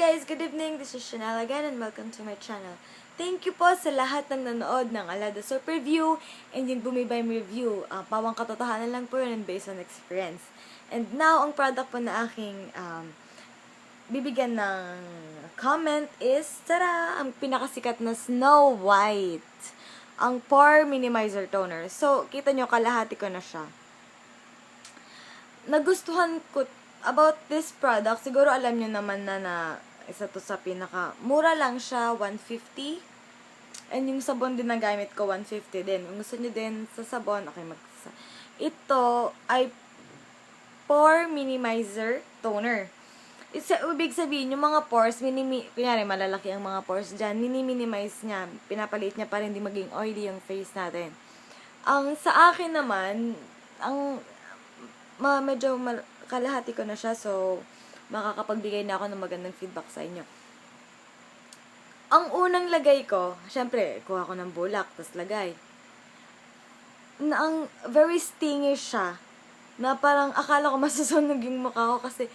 guys, good evening. This is Chanel again and welcome to my channel. Thank you po sa lahat ng nanood ng Alada Super Review and yung Bumibay Review. Pawang katotohanan lang po yun and based on experience. And now, ang product po na aking bibigyan ng comment is, tara, ang pinakasikat na Snow White. Ang Pore Minimizer Toner. So, kita nyo, kalahati ko na siya. Nagustuhan ko about this product, siguro alam nyo naman na isa to sa mura lang siya, 150. And yung sabon din na gamit ko, 150 din. Kung gusto nyo din sa sabon, okay, ito ay Pore Minimizer Toner. Ibig sabihin, yung mga pores, kunyari, malalaki ang mga pores dyan, mini-minimize niya, pinapalit niya para hindi maging oily yung face natin. Sa akin naman, medyo kalahati ko na siya, so makakapagbigay na ako ng magandang feedback sa inyo. Ang unang lagay ko, syempre, kuha ko ng bulak, tas lagay. Ang very stingy siya, na parang akala ko masusunog yung mukha ko kasi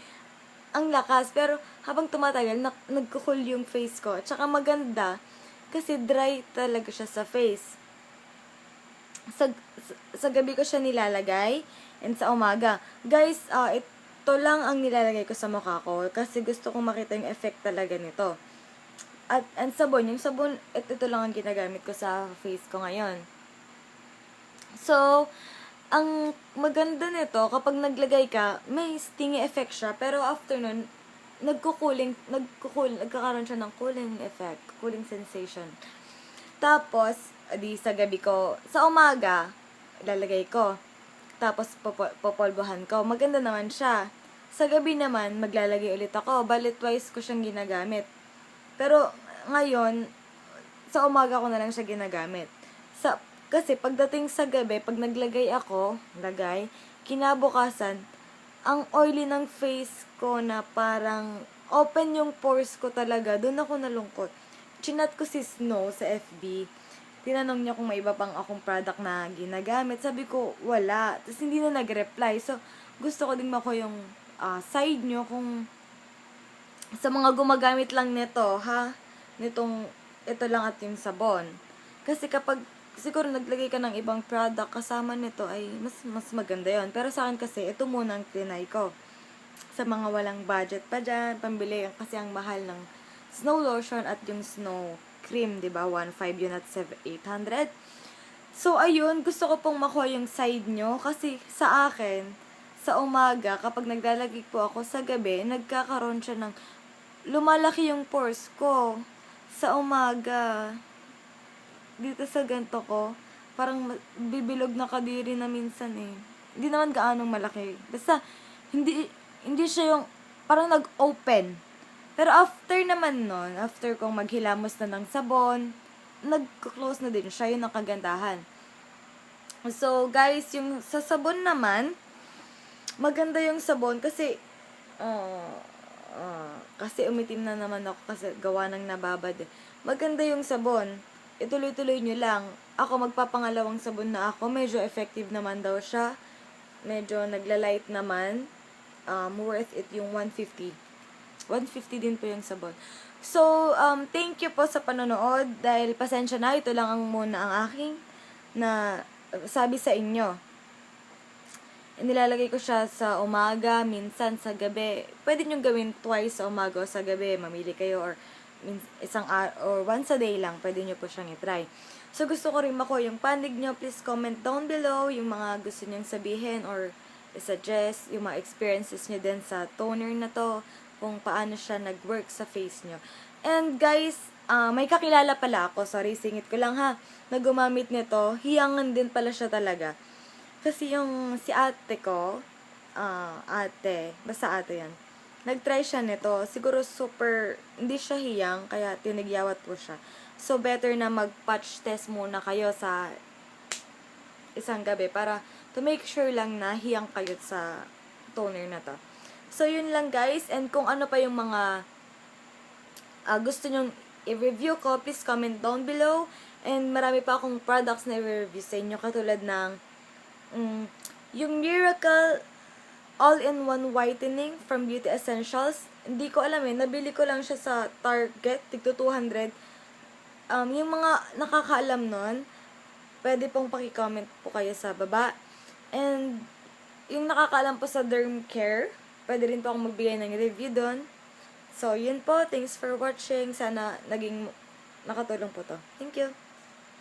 ang lakas, pero habang tumatagal, nagkukul yung face ko. At saka maganda, kasi dry talaga siya sa face. Sa gabi ko siya nilalagay, and sa umaga. Guys, ito lang ang nilalagay ko sa mukha ko kasi gusto kong makita yung effect talaga nito. At ang sabon, yung sabon, ito lang ang ginagamit ko sa face ko ngayon. So, ang maganda nito, kapag naglagay ka, may stingy effect siya, pero after nun, nagkakaroon siya ng cooling effect, cooling sensation. Tapos, sa gabi ko, sa umaga, ilalagay ko. Tapos, popolbohan ko. Maganda naman siya. Sa gabi naman, maglalagay ulit ako. Bali, twice ko siyang ginagamit. Pero, ngayon, sa umaga ko na lang siya ginagamit. Kasi, pagdating sa gabi, pag naglagay ako, kinabukasan, ang oily ng face ko na parang open yung pores ko talaga. Doon ako nalungkot. Chinat ko si Snow sa FB. Tinanong niya kung may iba pang akong product na ginagamit. Sabi ko, wala. Tapos hindi na nag-reply. So, gusto ko din mako yung side nyo kung sa mga gumagamit lang nito, ito lang at yung sabon. Kasi kapag, siguro naglagay ka ng ibang product kasama nito, ay mas maganda yon. Pero sa akin kasi, ito muna ang tinay ko. Sa mga walang budget pa dyan, pambili kasi ang mahal ng Snow Lotion at yung Snow Cream, diba? 1.5 yun at 800. So, ayun, gusto ko pong makuha yung side nyo kasi sa akin, sa umaga, kapag naglalagay po ako sa gabi, nagkakaroon siya ng lumalaki yung pores ko. Sa umaga, dito sa ganito ko, parang bibilog na kadiri na minsan eh. Hindi naman gaanong malaki. Basta, hindi siya yung, parang nag-open. Pero after naman nun, after kong maghilamos na ng sabon, nag-close na din siya, yun ang kagandahan. So, guys, yung sa sabon naman, maganda yung sabon kasi, kasi umitim na naman ako kasi gawa ng nababad. Maganda yung sabon. Ituloy-tuloy nyo lang. Ako, magpapangalawang sabon na ako. Medyo effective naman daw siya. Medyo nagla-light naman. Worth it yung 150. 150 din po yung sabon. So, thank you po sa panonood. Dahil pasensya na, ito lang muna ang aking na sabi sa inyo. Nilalagay ko siya sa umaga, minsan sa gabi. Pwede nyo gawin twice sa umaga o sa gabi. Mamili kayo or once a day lang. Pwede nyo po siyang i-try. So, gusto ko rin makuha yung panig nyo. Please comment down below yung mga gusto nyong sabihin or suggest yung mga experiences nyo din sa toner na to. Kung paano siya nag-work sa face nyo. And guys, may kakilala pala ako. Sorry, singit ko lang ha. Na gumamit nito. Hiyangan din pala siya talaga. Kasi yung si ate ko, basta ate yan. Nag-try siya nito. Siguro hindi siya hiyang, kaya tinigyawat po siya. So, better na mag-patch test muna kayo sa isang gabi para to make sure lang na hiyang kayo sa toner na to. So, yun lang guys. And kung ano pa yung mga gusto nyong i-review ko, please comment down below. And marami pa akong products na i-review sa inyo. Katulad ng yung Miracle All-in-One Whitening from Beauty Essentials. Hindi ko alam eh. Nabili ko lang siya sa Target, tigto 200. Yung mga nakakaalam nun, pwede pong paki-comment po kayo sa baba. And, yung nakakaalam po sa Derm Care, pwede rin po akong magbigay ng review doon. So, yun po. Thanks for watching. Sana nakatulong po to. Thank you.